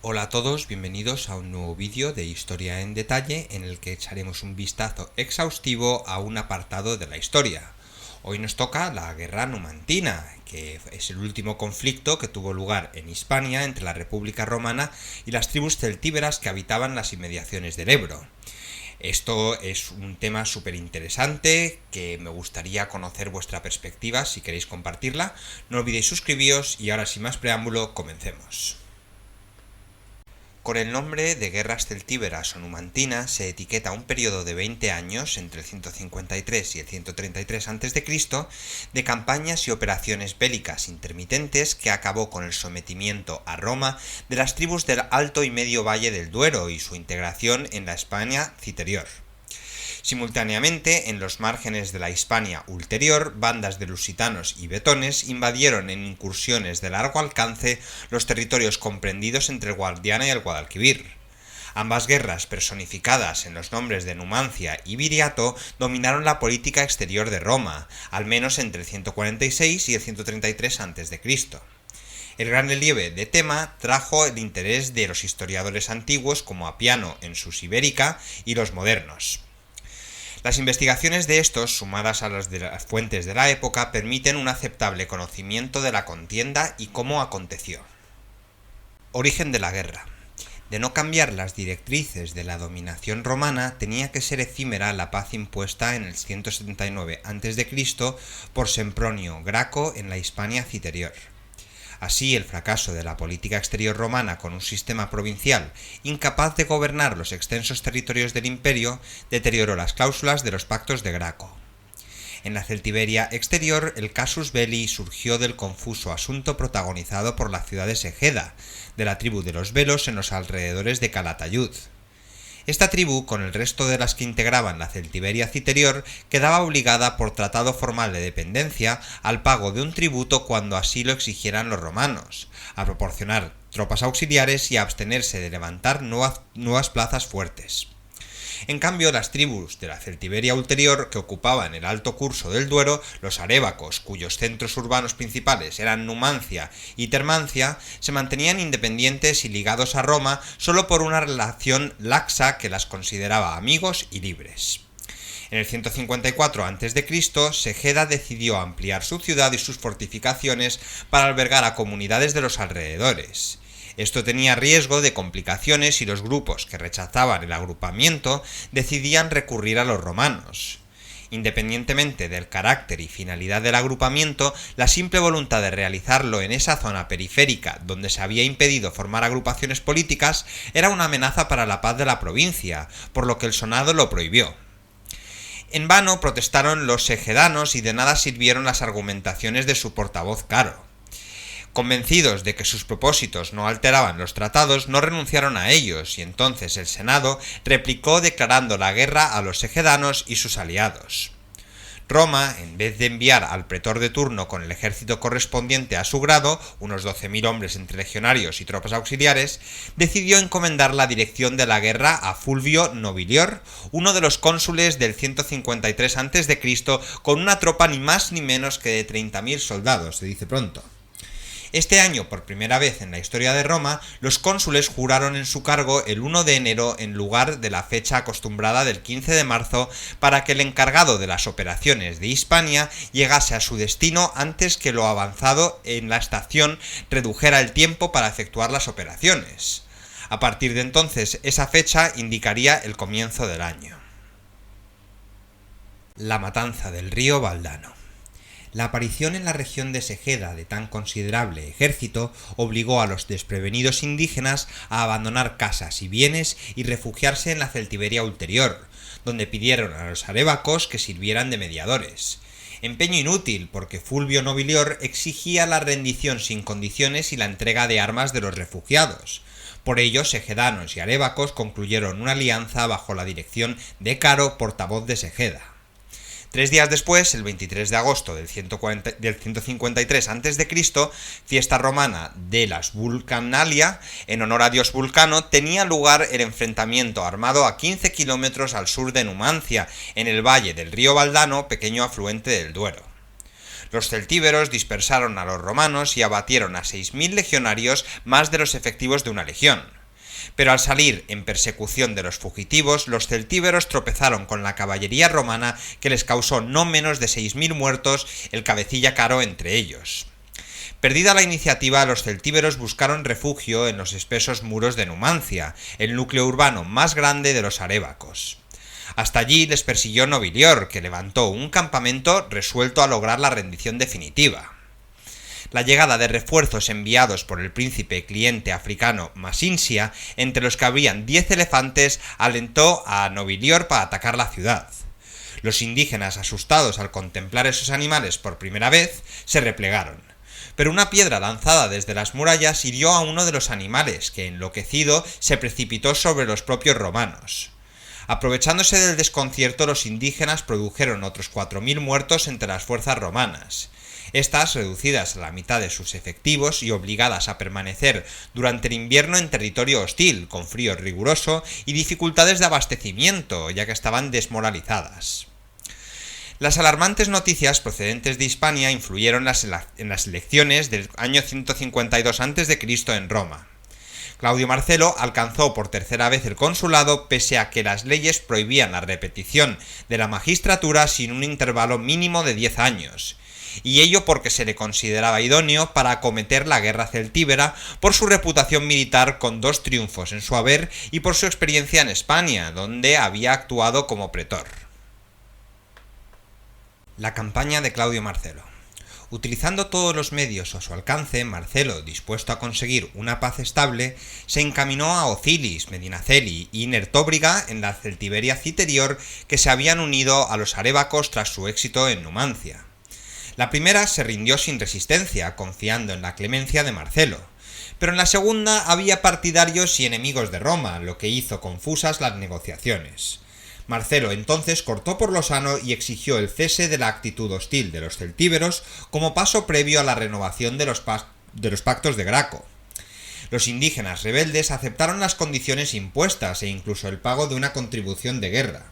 Hola a todos, bienvenidos a un nuevo vídeo de Historia en Detalle en el que echaremos un vistazo exhaustivo a un apartado de la historia. Hoy nos toca la Guerra Numantina, que es el último conflicto que tuvo lugar en Hispania entre la República Romana y las tribus celtíberas que habitaban las inmediaciones del Ebro. Esto es un tema súper interesante que me gustaría conocer vuestra perspectiva si queréis compartirla. No olvidéis suscribiros y ahora sin más preámbulo comencemos. Con el nombre de Guerras Celtíberas o Numantinas se etiqueta un periodo de 20 años, entre el 153 y el 133 a.C., de campañas y operaciones bélicas intermitentes que acabó con el sometimiento a Roma de las tribus del Alto y Medio Valle del Duero y su integración en la Hispania citerior. Simultáneamente, en los márgenes de la Hispania ulterior, bandas de lusitanos y betones invadieron en incursiones de largo alcance los territorios comprendidos entre el Guadiana y el Guadalquivir. Ambas guerras, personificadas en los nombres de Numancia y Viriato, dominaron la política exterior de Roma, al menos entre el 146 y el 133 a.C. El gran relieve de tema trajo el interés de los historiadores antiguos como Apiano en sus Ibérica y los modernos. Las investigaciones de estos, sumadas a las de las fuentes de la época, permiten un aceptable conocimiento de la contienda y cómo aconteció. Origen de la guerra. De no cambiar las directrices de la dominación romana, tenía que ser efímera la paz impuesta en el 179 a.C. por Sempronio Graco en la Hispania citerior. Así, el fracaso de la política exterior romana con un sistema provincial incapaz de gobernar los extensos territorios del imperio deterioró las cláusulas de los pactos de Graco. En la Celtiberia exterior, el casus belli surgió del confuso asunto protagonizado por la ciudad de Segeda, de la tribu de los Velos en los alrededores de Calatayud. Esta tribu, con el resto de las que integraban la Celtiberia citerior, quedaba obligada por tratado formal de dependencia al pago de un tributo cuando así lo exigieran los romanos, a proporcionar tropas auxiliares y a abstenerse de levantar nuevas plazas fuertes. En cambio, las tribus de la Celtiberia ulterior, que ocupaban el alto curso del Duero, los arébacos, cuyos centros urbanos principales eran Numancia y Termancia, se mantenían independientes y ligados a Roma solo por una relación laxa que las consideraba amigos y libres. En el 154 a.C., Segeda decidió ampliar su ciudad y sus fortificaciones para albergar a comunidades de los alrededores. Esto tenía riesgo de complicaciones y los grupos que rechazaban el agrupamiento decidían recurrir a los romanos. Independientemente del carácter y finalidad del agrupamiento, la simple voluntad de realizarlo en esa zona periférica donde se había impedido formar agrupaciones políticas era una amenaza para la paz de la provincia, por lo que el Senado lo prohibió. En vano protestaron los segedanos y de nada sirvieron las argumentaciones de su portavoz Caro. Convencidos de que sus propósitos no alteraban los tratados, no renunciaron a ellos, y entonces el Senado replicó declarando la guerra a los segedanos y sus aliados. Roma, en vez de enviar al pretor de turno con el ejército correspondiente a su grado, unos 12.000 hombres entre legionarios y tropas auxiliares, decidió encomendar la dirección de la guerra a Fulvio Nobilior, uno de los cónsules del 153 a.C., con una tropa ni más ni menos que de 30.000 soldados, se dice pronto. Este año, por primera vez en la historia de Roma, los cónsules juraron en su cargo el 1 de enero en lugar de la fecha acostumbrada del 15 de marzo para que el encargado de las operaciones de Hispania llegase a su destino antes que lo avanzado en la estación redujera el tiempo para efectuar las operaciones. A partir de entonces, esa fecha indicaría el comienzo del año. La matanza del río Valdano. La aparición en la región de Segeda de tan considerable ejército obligó a los desprevenidos indígenas a abandonar casas y bienes y refugiarse en la Celtiberia ulterior, donde pidieron a los arébacos que sirvieran de mediadores. Empeño inútil, porque Fulvio Nobilior exigía la rendición sin condiciones y la entrega de armas de los refugiados. Por ello, segedanos y arébacos concluyeron una alianza bajo la dirección de Caro, portavoz de Segeda. 3 días después, el 23 de agosto del 153 a.C., fiesta romana de las Vulcanalia, en honor a dios Vulcano, tenía lugar el enfrentamiento armado a 15 kilómetros al sur de Numancia, en el valle del río Valdano, pequeño afluente del Duero. Los celtíberos dispersaron a los romanos y abatieron a 6.000 legionarios, más de los efectivos de una legión. Pero al salir en persecución de los fugitivos, los celtíberos tropezaron con la caballería romana que les causó no menos de 6.000 muertos, el cabecilla Caro entre ellos. Perdida la iniciativa, los celtíberos buscaron refugio en los espesos muros de Numancia, el núcleo urbano más grande de los arébacos. Hasta allí les persiguió Nobilior, que levantó un campamento resuelto a lograr la rendición definitiva. La llegada de refuerzos enviados por el príncipe cliente africano Masinsia, entre los que habrían 10 elefantes, alentó a Nobilior para atacar la ciudad. Los indígenas, asustados al contemplar esos animales por primera vez, se replegaron. Pero una piedra lanzada desde las murallas hirió a uno de los animales, que enloquecido se precipitó sobre los propios romanos. Aprovechándose del desconcierto, los indígenas produjeron otros 4.000 muertos entre las fuerzas romanas. Estas, reducidas a la mitad de sus efectivos y obligadas a permanecer durante el invierno en territorio hostil, con frío riguroso y dificultades de abastecimiento, ya que estaban desmoralizadas. Las alarmantes noticias procedentes de Hispania influyeron en las elecciones del año 152 a.C. en Roma. Claudio Marcelo alcanzó por tercera vez el consulado pese a que las leyes prohibían la repetición de la magistratura sin un intervalo mínimo de 10 años, y ello porque se le consideraba idóneo para acometer la guerra celtíbera por su reputación militar con 2 triunfos en su haber y por su experiencia en España, donde había actuado como pretor. La campaña de Claudio Marcelo. Utilizando todos los medios a su alcance, Marcelo, dispuesto a conseguir una paz estable, se encaminó a Ocilis, Medinaceli y Nertóbriga en la Celtiberia Citerior, que se habían unido a los arébacos tras su éxito en Numancia. La primera se rindió sin resistencia, confiando en la clemencia de Marcelo, pero en la segunda había partidarios y enemigos de Roma, lo que hizo confusas las negociaciones. Marcelo entonces cortó por lo sano y exigió el cese de la actitud hostil de los celtíberos como paso previo a la renovación de los pactos de Graco. Los indígenas rebeldes aceptaron las condiciones impuestas e incluso el pago de una contribución de guerra.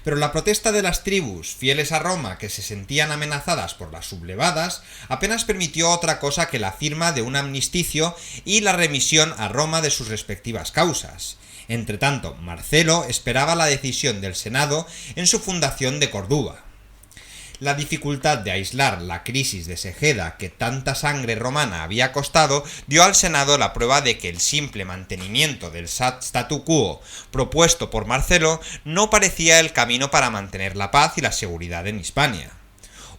Pero la protesta de las tribus, fieles a Roma, que se sentían amenazadas por las sublevadas, apenas permitió otra cosa que la firma de un amnisticio y la remisión a Roma de sus respectivas causas. Entretanto, Marcelo esperaba la decisión del Senado en su fundación de Córdoba. La dificultad de aislar la crisis de Segeda que tanta sangre romana había costado dio al Senado la prueba de que el simple mantenimiento del statu quo propuesto por Marcelo no parecía el camino para mantener la paz y la seguridad en Hispania.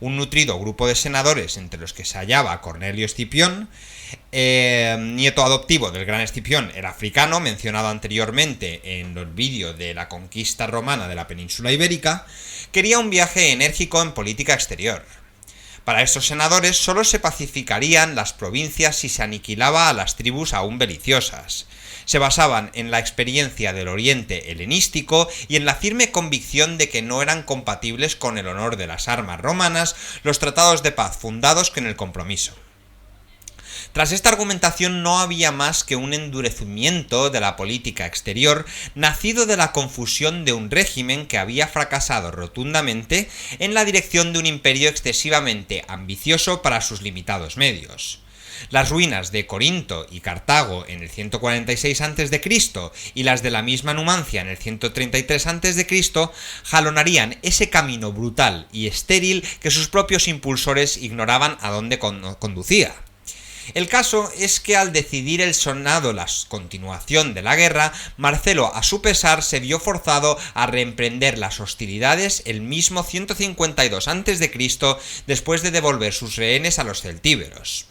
Un nutrido grupo de senadores, entre los que se hallaba Cornelio Escipión, nieto adoptivo del gran Escipión, el africano, mencionado anteriormente en el vídeo de la conquista romana de la península ibérica, quería un viaje enérgico en política exterior. Para estos senadores solo se pacificarían las provincias si se aniquilaba a las tribus aún beliciosas. Se basaban en la experiencia del Oriente helenístico y en la firme convicción de que no eran compatibles con el honor de las armas romanas los tratados de paz fundados con el compromiso. Tras esta argumentación no había más que un endurecimiento de la política exterior nacido de la confusión de un régimen que había fracasado rotundamente en la dirección de un imperio excesivamente ambicioso para sus limitados medios. Las ruinas de Corinto y Cartago en el 146 a.C. y las de la misma Numancia en el 133 a.C. jalonarían ese camino brutal y estéril que sus propios impulsores ignoraban a dónde conducía. El caso es que al decidir el Senado la continuación de la guerra, Marcelo a su pesar se vio forzado a reemprender las hostilidades el mismo 152 a.C. después de devolver sus rehenes a los celtíberos.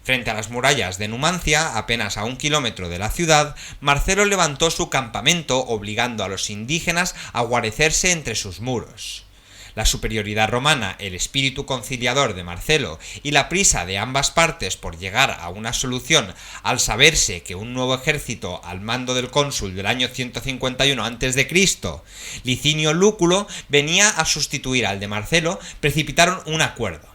Frente a las murallas de Numancia, apenas a 1 kilómetro de la ciudad, Marcelo levantó su campamento obligando a los indígenas a guarecerse entre sus muros. La superioridad romana, el espíritu conciliador de Marcelo y la prisa de ambas partes por llegar a una solución al saberse que un nuevo ejército al mando del cónsul del año 151 a.C., Licinio Lúculo, venía a sustituir al de Marcelo, precipitaron un acuerdo.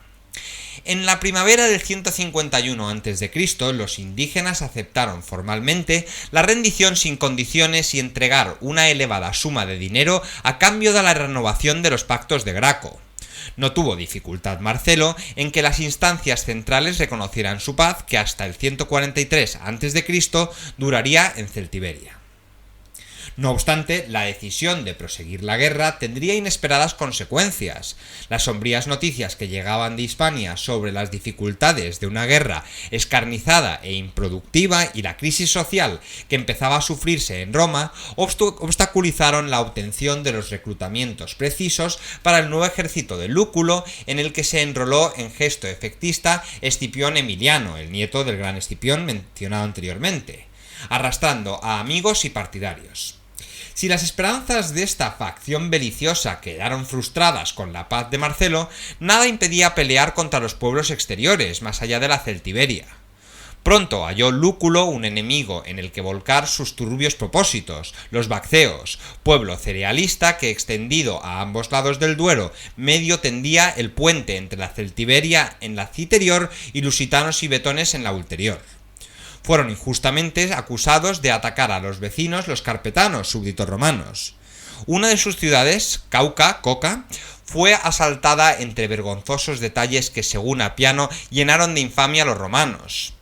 En la primavera del 151 a.C., los indígenas aceptaron formalmente la rendición sin condiciones y entregar una elevada suma de dinero a cambio de la renovación de los pactos de Graco. No tuvo dificultad Marcelo en que las instancias centrales reconocieran su paz, que hasta el 143 a.C. duraría en Celtiberia. No obstante, la decisión de proseguir la guerra tendría inesperadas consecuencias. Las sombrías noticias que llegaban de Hispania sobre las dificultades de una guerra escarnizada e improductiva y la crisis social que empezaba a sufrirse en Roma obstaculizaron la obtención de los reclutamientos precisos para el nuevo ejército de Lúculo, en el que se enroló en gesto efectista Escipión Emiliano, el nieto del gran Escipión mencionado anteriormente, arrastrando a amigos y partidarios. Si las esperanzas de esta facción beliciosa quedaron frustradas con la paz de Marcelo, nada impedía pelear contra los pueblos exteriores, más allá de la Celtiberia. Pronto halló Lúculo un enemigo en el que volcar sus turbios propósitos, los Bacceos, pueblo cerealista que, extendido a ambos lados del Duero, medio tendía el puente entre la Celtiberia en la citerior y lusitanos y betones en la ulterior. Fueron injustamente acusados de atacar a los vecinos, los carpetanos, súbditos romanos. Una de sus ciudades, Coca, fue asaltada entre vergonzosos detalles que, según Apiano, llenaron de infamia a los romanos.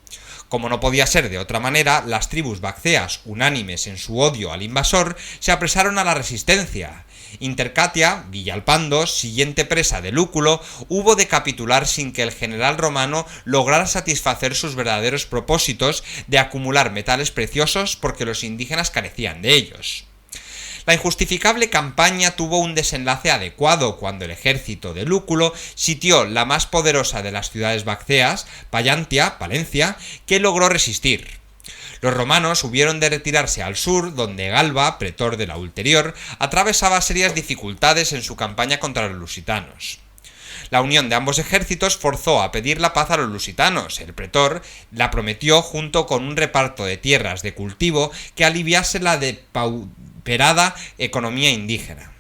Como no podía ser de otra manera, las tribus bacceas, unánimes en su odio al invasor, se apresaron a la resistencia. Intercatia, Villalpando, siguiente presa de Lúculo, hubo de capitular sin que el general romano lograra satisfacer sus verdaderos propósitos de acumular metales preciosos porque los indígenas carecían de ellos. La injustificable campaña tuvo un desenlace adecuado cuando el ejército de Lúculo sitió la más poderosa de las ciudades bacceas, Palencia, que logró resistir. Los romanos hubieron de retirarse al sur, donde Galba, pretor de la ulterior, atravesaba serias dificultades en su campaña contra los lusitanos. La unión de ambos ejércitos forzó a pedir la paz a los lusitanos. El pretor la prometió junto con un reparto de tierras de cultivo que aliviase la depauperada economía indígena.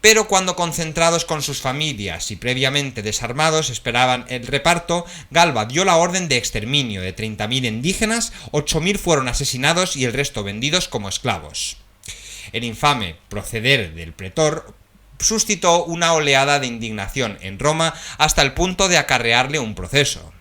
Pero cuando, concentrados con sus familias y previamente desarmados, esperaban el reparto, Galba dio la orden de exterminio de 30.000 indígenas, 8.000 fueron asesinados y el resto vendidos como esclavos. El infame proceder del pretor suscitó una oleada de indignación en Roma hasta el punto de acarrearle un proceso.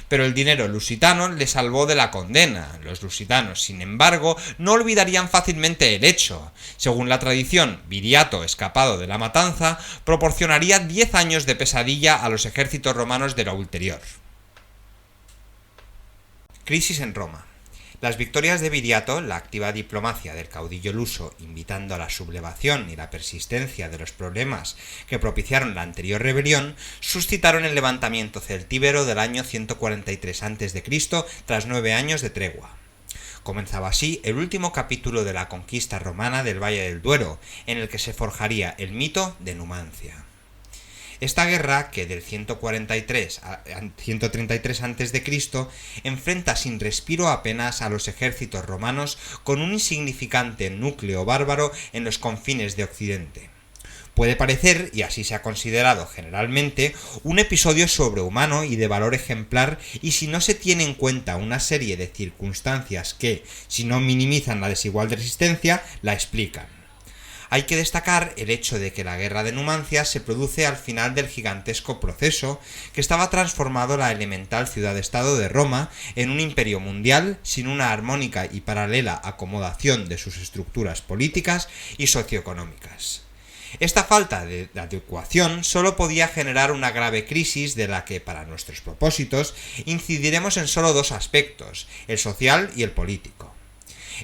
Pero el dinero lusitano le salvó de la condena. Los lusitanos, sin embargo, no olvidarían fácilmente el hecho. Según la tradición, Viriato, escapado de la matanza, proporcionaría 10 años de pesadilla a los ejércitos romanos de la ulterior. Crisis en Roma. Las victorias de Viriato, la activa diplomacia del caudillo luso invitando a la sublevación y la persistencia de los problemas que propiciaron la anterior rebelión, suscitaron el levantamiento celtíbero del año 143 a.C. tras 9 años de tregua. Comenzaba así el último capítulo de la conquista romana del Valle del Duero, en el que se forjaría el mito de Numancia. Esta guerra, que del 143 a 133 a.C., enfrenta sin respiro apenas a los ejércitos romanos con un insignificante núcleo bárbaro en los confines de Occidente. Puede parecer, y así se ha considerado generalmente, un episodio sobrehumano y de valor ejemplar, y si no se tiene en cuenta una serie de circunstancias que, si no minimizan la desigual resistencia, la explican. Hay que destacar el hecho de que la guerra de Numancia se produce al final del gigantesco proceso que estaba transformado la elemental ciudad-estado de Roma en un imperio mundial sin una armónica y paralela acomodación de sus estructuras políticas y socioeconómicas. Esta falta de adecuación solo podía generar una grave crisis de la que, para nuestros propósitos, incidiremos en solo dos aspectos, el social y el político.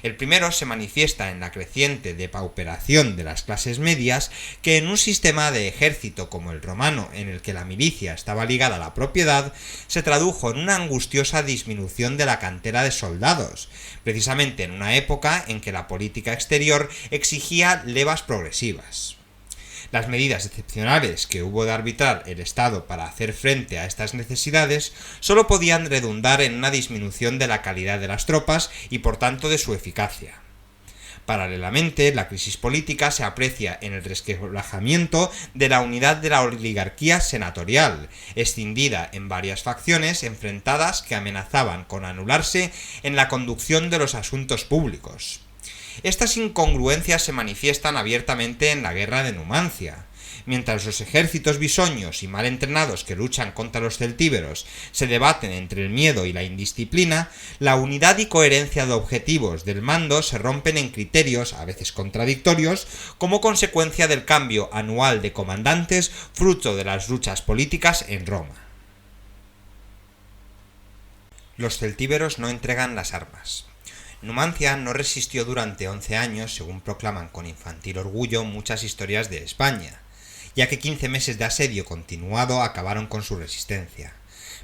El primero se manifiesta en la creciente depauperación de las clases medias, que en un sistema de ejército como el romano, en el que la milicia estaba ligada a la propiedad, se tradujo en una angustiosa disminución de la cantera de soldados, precisamente en una época en que la política exterior exigía levas progresivas. Las medidas excepcionales que hubo de arbitrar el Estado para hacer frente a estas necesidades solo podían redundar en una disminución de la calidad de las tropas y por tanto de su eficacia. Paralelamente, la crisis política se aprecia en el resquebrajamiento de la unidad de la oligarquía senatorial, escindida en varias facciones enfrentadas que amenazaban con anularse en la conducción de los asuntos públicos. Estas incongruencias se manifiestan abiertamente en la guerra de Numancia. Mientras los ejércitos bisoños y mal entrenados que luchan contra los celtíberos se debaten entre el miedo y la indisciplina, la unidad y coherencia de objetivos del mando se rompen en criterios, a veces contradictorios, como consecuencia del cambio anual de comandantes fruto de las luchas políticas en Roma. Los celtíberos no entregan las armas. Numancia no resistió durante 11 años, según proclaman con infantil orgullo muchas historias de España, ya que 15 meses de asedio continuado acabaron con su resistencia.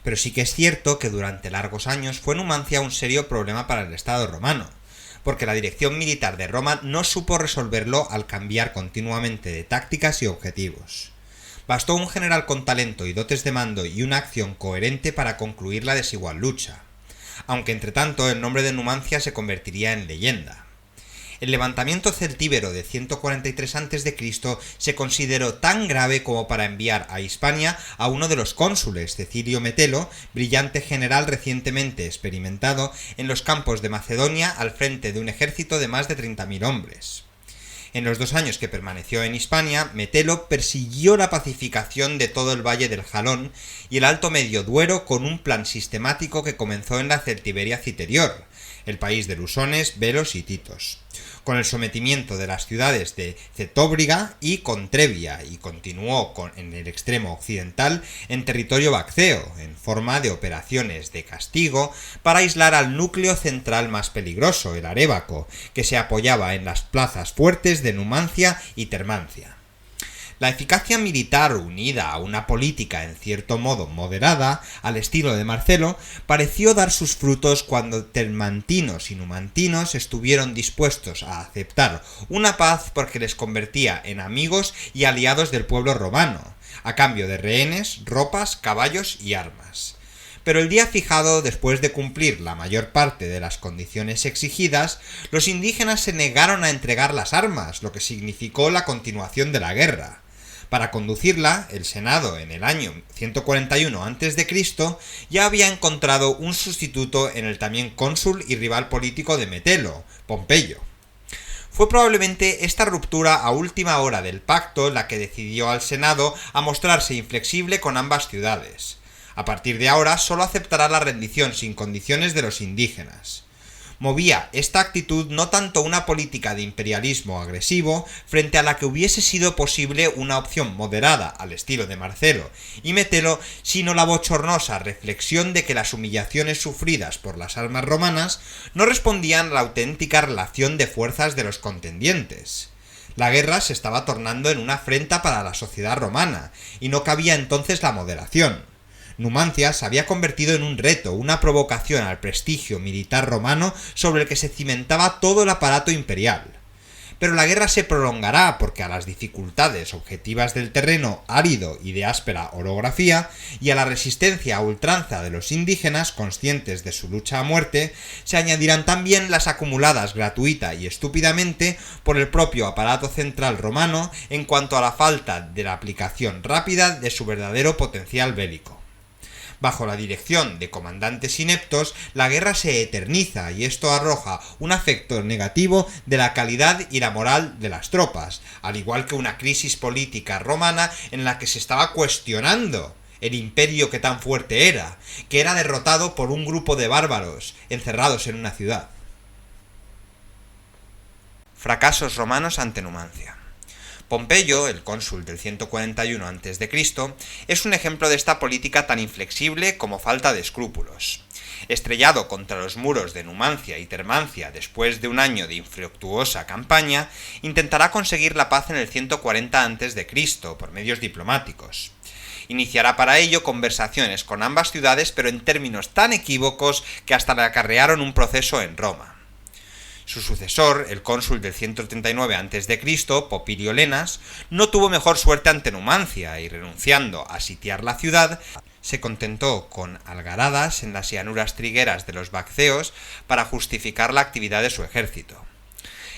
Pero sí que es cierto que durante largos años fue Numancia un serio problema para el Estado romano, porque la dirección militar de Roma no supo resolverlo al cambiar continuamente de tácticas y objetivos. Bastó un general con talento y dotes de mando y una acción coherente para concluir la desigual lucha, aunque entre tanto el nombre de Numancia se convertiría en leyenda. El levantamiento celtíbero de 143 a.C. se consideró tan grave como para enviar a Hispania a uno de los cónsules, Cecilio Metelo, brillante general recientemente experimentado en los campos de Macedonia al frente de un ejército de más de 30.000 hombres. En los 2 años que permaneció en Hispania, Metelo persiguió la pacificación de todo el valle del Jalón y el Alto Medio Duero con un plan sistemático que comenzó en la Celtiberia Citerior, el país de lusones, velos y titos, con el sometimiento de las ciudades de Cetóbriga y Contrevia, y continuó en el extremo occidental en territorio bacteo, en forma de operaciones de castigo para aislar al núcleo central más peligroso, el Arébaco, que se apoyaba en las plazas fuertes de Numancia y Termancia. La eficacia militar unida a una política en cierto modo moderada, al estilo de Marcelo, pareció dar sus frutos cuando termantinos y numantinos estuvieron dispuestos a aceptar una paz porque les convertía en amigos y aliados del pueblo romano, a cambio de rehenes, ropas, caballos y armas. Pero el día fijado, después de cumplir la mayor parte de las condiciones exigidas, los indígenas se negaron a entregar las armas, lo que significó la continuación de la guerra. Para conducirla, el Senado en el año 141 a.C. ya había encontrado un sustituto en el también cónsul y rival político de Metelo, Pompeyo. Fue probablemente esta ruptura a última hora del pacto la que decidió al Senado a mostrarse inflexible con ambas ciudades. A partir de ahora solo aceptará la rendición sin condiciones de los indígenas. Movía esta actitud no tanto una política de imperialismo agresivo frente a la que hubiese sido posible una opción moderada al estilo de Marcelo y Metelo, sino la bochornosa reflexión de que las humillaciones sufridas por las armas romanas no respondían a la auténtica relación de fuerzas de los contendientes. La guerra se estaba tornando en una afrenta para la sociedad romana, y no cabía entonces la moderación. Numancia se había convertido en un reto, una provocación al prestigio militar romano sobre el que se cimentaba todo el aparato imperial. Pero la guerra se prolongará porque a las dificultades objetivas del terreno árido y de áspera orografía y a la resistencia a ultranza de los indígenas conscientes de su lucha a muerte se añadirán también las acumuladas gratuita y estúpidamente por el propio aparato central romano en cuanto a la falta de la aplicación rápida de su verdadero potencial bélico. Bajo la dirección de comandantes ineptos, la guerra se eterniza y esto arroja un efecto negativo de la calidad y la moral de las tropas, al igual que una crisis política romana en la que se estaba cuestionando el imperio que tan fuerte era, que era derrotado por un grupo de bárbaros encerrados en una ciudad. Fracasos romanos ante Numancia. Pompeyo, el cónsul del 141 a.C., es un ejemplo de esta política tan inflexible como falta de escrúpulos. Estrellado contra los muros de Numancia y Termancia después de un año de infructuosa campaña, intentará conseguir la paz en el 140 a.C. por medios diplomáticos. Iniciará para ello conversaciones con ambas ciudades, pero en términos tan equívocos que hasta le acarrearon un proceso en Roma. Su sucesor, el cónsul del 139 a.C., Popilio Lenas, no tuvo mejor suerte ante Numancia y, renunciando a sitiar la ciudad, se contentó con algaradas en las llanuras trigueras de los Bacceos para justificar la actividad de su ejército.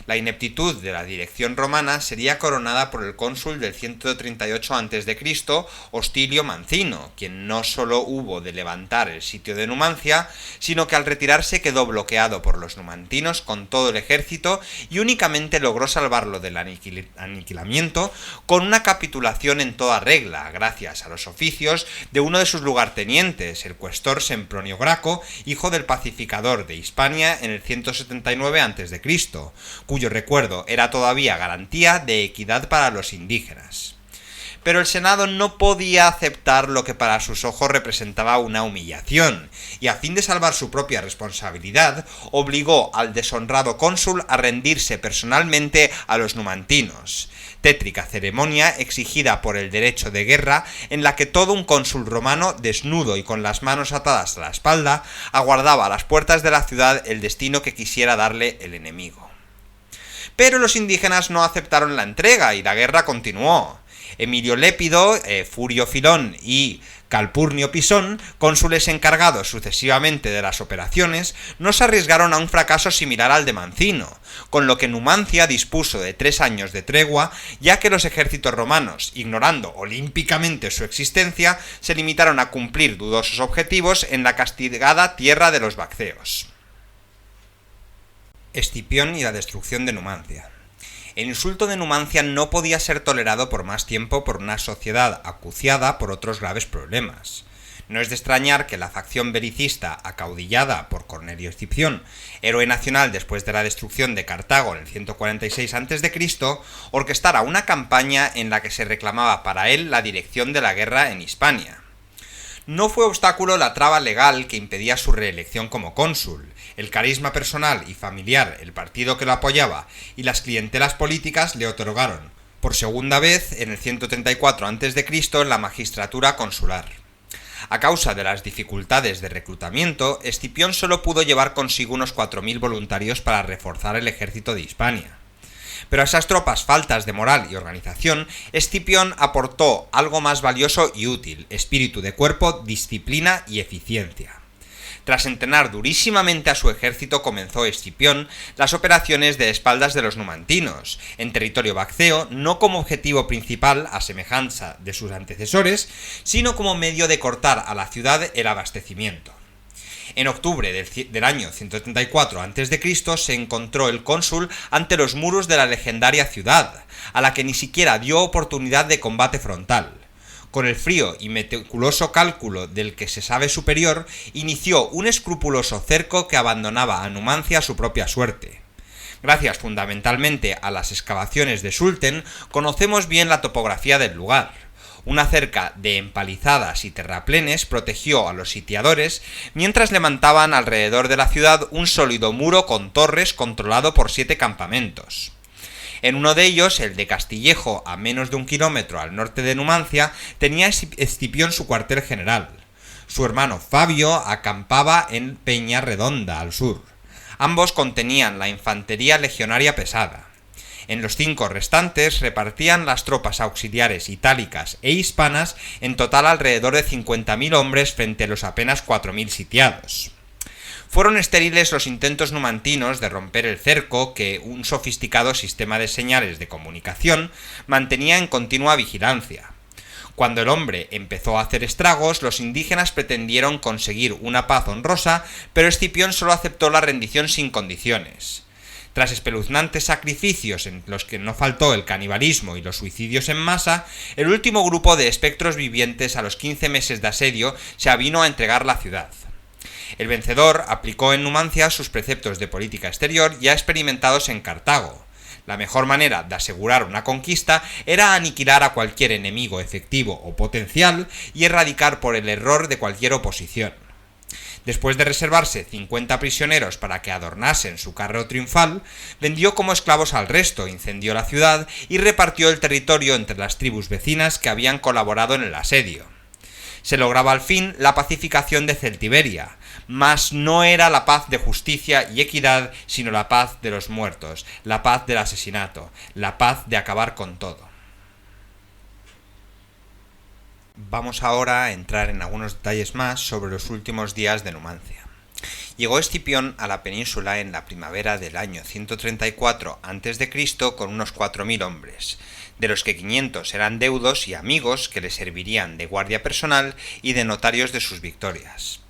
La ineptitud de la dirección romana sería coronada por el cónsul del 138 a.C., Hostilio Mancino, quien no solo hubo de levantar el sitio de Numancia, sino que al retirarse quedó bloqueado por los numantinos con todo el ejército y únicamente logró salvarlo del aniquilamiento con una capitulación en toda regla, gracias a los oficios de uno de sus lugartenientes, el cuestor Sempronio Graco, hijo del pacificador de Hispania en el 179 a.C., cuyo recuerdo era todavía garantía de equidad para los indígenas. Pero el Senado no podía aceptar lo que para sus ojos representaba una humillación, y a fin de salvar su propia responsabilidad, obligó al deshonrado cónsul a rendirse personalmente a los numantinos. Tétrica ceremonia exigida por el derecho de guerra, en la que todo un cónsul romano, desnudo y con las manos atadas a la espalda, aguardaba a las puertas de la ciudad el destino que quisiera darle el enemigo. Pero los indígenas no aceptaron la entrega y la guerra continuó. Emilio Lépido, Furio Filón y Calpurnio Pisón, cónsules encargados sucesivamente de las operaciones, no se arriesgaron a un fracaso similar al de Mancino, con lo que Numancia dispuso de 3 años de tregua, ya que los ejércitos romanos, ignorando olímpicamente su existencia, se limitaron a cumplir dudosos objetivos en la castigada tierra de los Bacceos. Escipión y la destrucción de Numancia. El insulto de Numancia no podía ser tolerado por más tiempo por una sociedad acuciada por otros graves problemas. No es de extrañar que la facción belicista acaudillada por Cornelio Escipión, héroe nacional después de la destrucción de Cartago en el 146 a.C., orquestara una campaña en la que se reclamaba para él la dirección de la guerra en Hispania. No fue obstáculo la traba legal que impedía su reelección como cónsul. El carisma personal y familiar, el partido que lo apoyaba y las clientelas políticas le otorgaron, por segunda vez en el 134 a.C., la magistratura consular. A causa de las dificultades de reclutamiento, Escipión solo pudo llevar consigo unos 4.000 voluntarios para reforzar el ejército de Hispania. Pero a esas tropas faltas de moral y organización, Escipión aportó algo más valioso y útil: espíritu de cuerpo, disciplina y eficiencia. Tras entrenar durísimamente a su ejército, comenzó Escipión las operaciones de espaldas de los numantinos, en territorio bacceo, no como objetivo principal, a semejanza de sus antecesores, sino como medio de cortar a la ciudad el abastecimiento. En octubre del año 134 a.C. se encontró el cónsul ante los muros de la legendaria ciudad, a la que ni siquiera dio oportunidad de combate frontal. Con el frío y meticuloso cálculo del que se sabe superior, inició un escrupuloso cerco que abandonaba a Numancia a su propia suerte. Gracias fundamentalmente a las excavaciones de Sulten, conocemos bien la topografía del lugar. Una cerca de empalizadas y terraplenes protegió a los sitiadores, mientras levantaban alrededor de la ciudad un sólido muro con torres controlado por 7 campamentos. En uno de ellos, el de Castillejo, a menos de 1 kilómetro al norte de Numancia, tenía Escipión su cuartel general. Su hermano Fabio acampaba en Peña Redonda, al sur. Ambos contenían la infantería legionaria pesada. En los 5 restantes repartían las tropas auxiliares itálicas e hispanas, en total alrededor de 50.000 hombres frente a los apenas 4.000 sitiados. Fueron estériles los intentos numantinos de romper el cerco que un sofisticado sistema de señales de comunicación mantenía en continua vigilancia. Cuando el hombre empezó a hacer estragos, los indígenas pretendieron conseguir una paz honrosa, pero Escipión solo aceptó la rendición sin condiciones. Tras espeluznantes sacrificios en los que no faltó el canibalismo y los suicidios en masa, el último grupo de espectros vivientes a los 15 meses de asedio se avino a entregar la ciudad. El vencedor aplicó en Numancia sus preceptos de política exterior ya experimentados en Cartago. La mejor manera de asegurar una conquista era aniquilar a cualquier enemigo efectivo o potencial y erradicar por el error de cualquier oposición. Después de reservarse 50 prisioneros para que adornasen su carro triunfal, vendió como esclavos al resto, incendió la ciudad y repartió el territorio entre las tribus vecinas que habían colaborado en el asedio. Se lograba al fin la pacificación de Celtiberia, mas no era la paz de justicia y equidad, sino la paz de los muertos, la paz del asesinato, la paz de acabar con todo. Vamos ahora a entrar en algunos detalles más sobre los últimos días de Numancia. Llegó Escipión a la península en la primavera del año 134 a.C. con unos 4.000 hombres, de los que 500 eran deudos y amigos que le servirían de guardia personal y de notarios de sus victorias.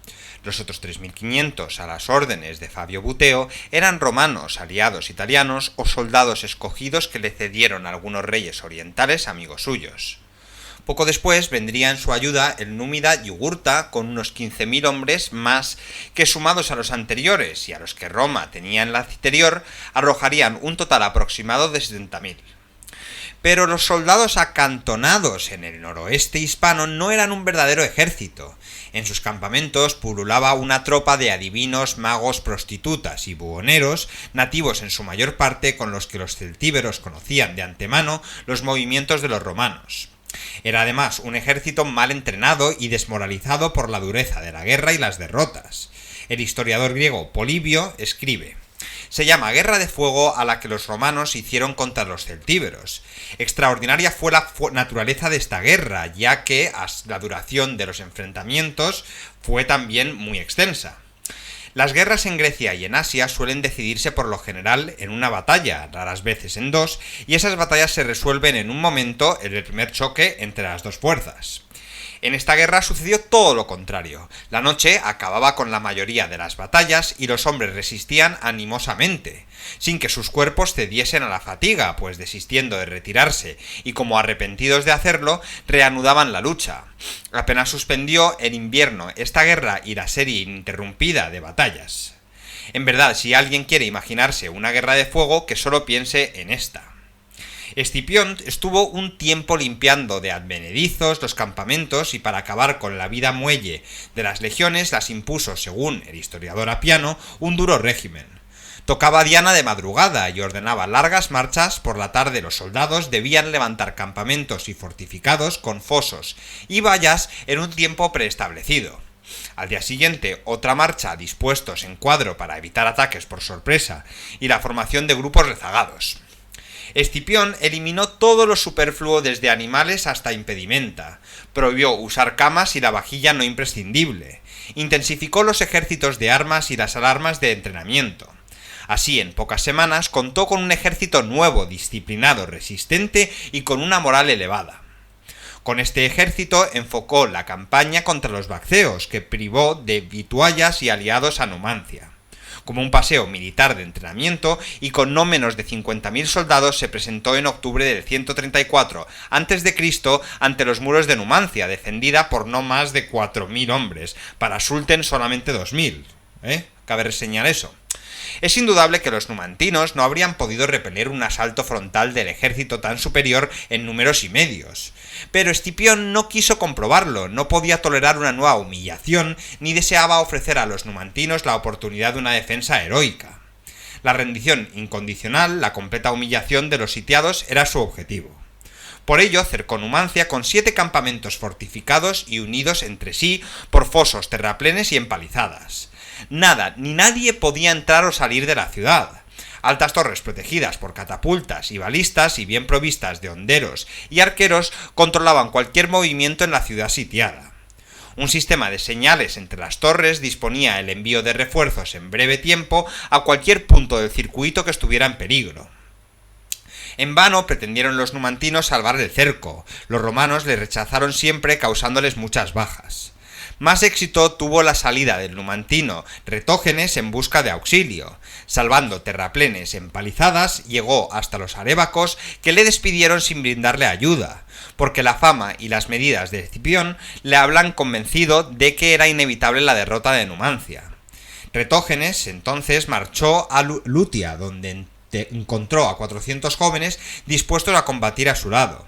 Los otros 3.500, a las órdenes de Fabio Buteo, eran romanos, aliados italianos o soldados escogidos que le cedieron a algunos reyes orientales amigos suyos. Poco después vendría en su ayuda el númida Yugurta con unos 15.000 hombres más que, sumados a los anteriores y a los que Roma tenía en la anterior, arrojarían un total aproximado de 70.000. Pero los soldados acantonados en el noroeste hispano no eran un verdadero ejército. En sus campamentos pululaba una tropa de adivinos, magos, prostitutas y buhoneros, nativos en su mayor parte, con los que los celtíberos conocían de antemano los movimientos de los romanos. Era además un ejército mal entrenado y desmoralizado por la dureza de la guerra y las derrotas. El historiador griego Polibio escribe: se llama guerra de fuego a la que los romanos hicieron contra los celtíberos. Extraordinaria fue la naturaleza de esta guerra, ya que la duración de los enfrentamientos fue también muy extensa. Las guerras en Grecia y en Asia suelen decidirse por lo general en una batalla, raras veces en dos, y esas batallas se resuelven en un momento en el primer choque entre las dos fuerzas. En esta guerra sucedió todo lo contrario. La noche acababa con la mayoría de las batallas y los hombres resistían animosamente, sin que sus cuerpos cediesen a la fatiga, pues desistiendo de retirarse y como arrepentidos de hacerlo, reanudaban la lucha. Apenas suspendió el invierno esta guerra y la serie ininterrumpida de batallas. En verdad, si alguien quiere imaginarse una guerra de fuego, que solo piense en esta. Escipión estuvo un tiempo limpiando de advenedizos los campamentos y para acabar con la vida muelle de las legiones las impuso, según el historiador Apiano, un duro régimen. Tocaba diana de madrugada y ordenaba largas marchas. Por la tarde los soldados debían levantar campamentos y fortificados con fosos y vallas en un tiempo preestablecido. Al día siguiente, otra marcha dispuestos en cuadro para evitar ataques por sorpresa y la formación de grupos rezagados. Escipión eliminó todo lo superfluo desde animales hasta impedimenta, prohibió usar camas y la vajilla no imprescindible, intensificó los ejércitos de armas y las alarmas de entrenamiento. Así, en pocas semanas, contó con un ejército nuevo, disciplinado, resistente y con una moral elevada. Con este ejército enfocó la campaña contra los bacceos, que privó de vituallas y aliados a Numancia. Como un paseo militar de entrenamiento y con no menos de 50.000 soldados se presentó en octubre del 134 a.C. ante los muros de Numancia, defendida por no más de 4.000 hombres, para Sulten solamente 2.000. Cabe reseñar eso. Es indudable que los numantinos no habrían podido repeler un asalto frontal del ejército tan superior en números y medios. Pero Escipión no quiso comprobarlo, no podía tolerar una nueva humillación, ni deseaba ofrecer a los numantinos la oportunidad de una defensa heroica. La rendición incondicional, la completa humillación de los sitiados era su objetivo. Por ello cercó Numancia con 7 campamentos fortificados y unidos entre sí por fosos, terraplenes y empalizadas. Nada ni nadie podía entrar o salir de la ciudad. Altas torres protegidas por catapultas y balistas y bien provistas de honderos y arqueros controlaban cualquier movimiento en la ciudad sitiada. Un sistema de señales entre las torres disponía el envío de refuerzos en breve tiempo a cualquier punto del circuito que estuviera en peligro. En vano pretendieron los numantinos salvar el cerco. Los romanos les rechazaron siempre, causándoles muchas bajas. Más éxito tuvo la salida del numantino Retógenes en busca de auxilio. Salvando terraplenes empalizadas, llegó hasta los arébacos, que le despidieron sin brindarle ayuda, porque la fama y las medidas de Escipión le habían convencido de que era inevitable la derrota de Numancia. Retógenes entonces marchó a Lutia, donde encontró a 400 jóvenes dispuestos a combatir a su lado.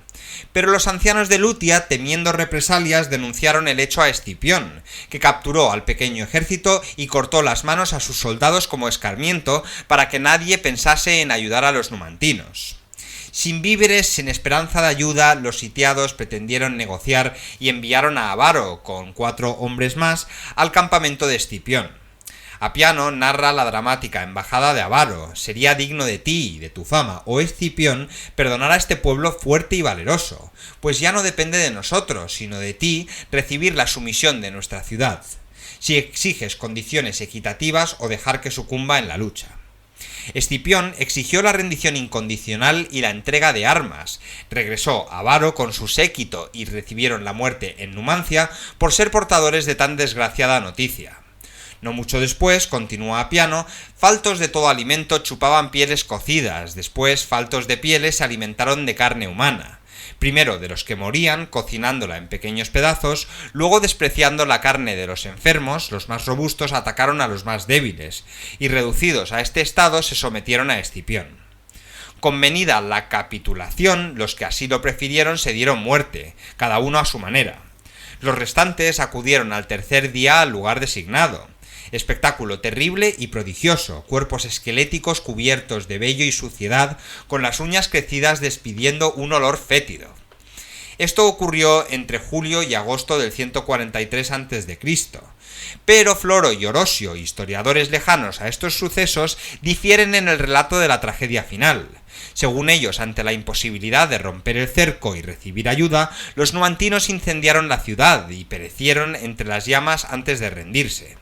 Pero los ancianos de Lutia, temiendo represalias, denunciaron el hecho a Escipión, que capturó al pequeño ejército y cortó las manos a sus soldados como escarmiento para que nadie pensase en ayudar a los numantinos. Sin víveres, sin esperanza de ayuda, los sitiados pretendieron negociar y enviaron a Abaro, con 4 hombres más, al campamento de Escipión. Apiano narra la dramática embajada de Abaro. Sería digno de ti y de tu fama, oh Escipión, perdonar a este pueblo fuerte y valeroso, pues ya no depende de nosotros, sino de ti, recibir la sumisión de nuestra ciudad. si exiges condiciones equitativas o dejar que sucumba en la lucha. Escipión exigió la rendición incondicional y la entrega de armas. Regresó a Varo con su séquito y recibieron la muerte en Numancia por ser portadores de tan desgraciada noticia. No mucho después, continúa Apiano, faltos de todo alimento chupaban pieles cocidas, después faltos de pieles se alimentaron de carne humana. Primero de los que morían, cocinándola en pequeños pedazos, luego despreciando la carne de los enfermos, los más robustos atacaron a los más débiles, y reducidos a este estado se sometieron a Escipión. Convenida la capitulación, los que así lo prefirieron se dieron muerte, cada uno a su manera. Los restantes acudieron al tercer día al lugar designado. Espectáculo terrible y prodigioso, cuerpos esqueléticos cubiertos de vello y suciedad, con las uñas crecidas despidiendo un olor fétido. Esto ocurrió entre julio y agosto del 143 a.C., pero Floro y Orosio, historiadores lejanos a estos sucesos, difieren en el relato de la tragedia final. Según ellos, ante la imposibilidad de romper el cerco y recibir ayuda, los numantinos incendiaron la ciudad y perecieron entre las llamas antes de rendirse.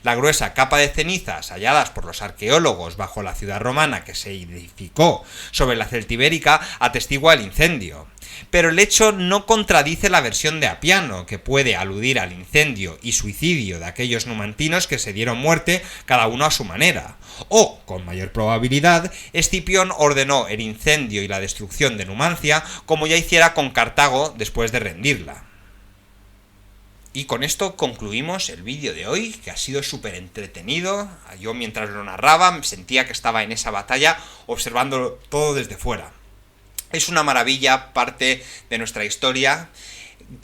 La gruesa capa de cenizas halladas por los arqueólogos bajo la ciudad romana que se edificó sobre la Celtibérica atestigua el incendio. Pero el hecho no contradice la versión de Apiano, que puede aludir al incendio y suicidio de aquellos numantinos que se dieron muerte cada uno a su manera. O, con mayor probabilidad, Escipión ordenó el incendio y la destrucción de Numancia como ya hiciera con Cartago después de rendirla. Y con esto concluimos el vídeo de hoy, que ha sido súper entretenido. Yo mientras lo narraba sentía que estaba en esa batalla observándolo todo desde fuera. Es una maravilla parte de nuestra historia,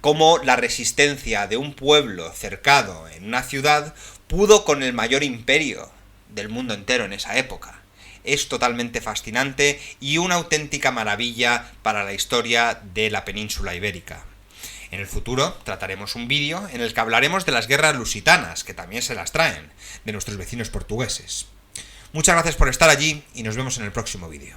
cómo la resistencia de un pueblo cercado en una ciudad pudo con el mayor imperio del mundo entero en esa época. Es totalmente fascinante y una auténtica maravilla para la historia de la península ibérica. En el futuro trataremos un vídeo en el que hablaremos de las guerras lusitanas, que también se las traen, de nuestros vecinos portugueses. Muchas gracias por estar allí y nos vemos en el próximo vídeo.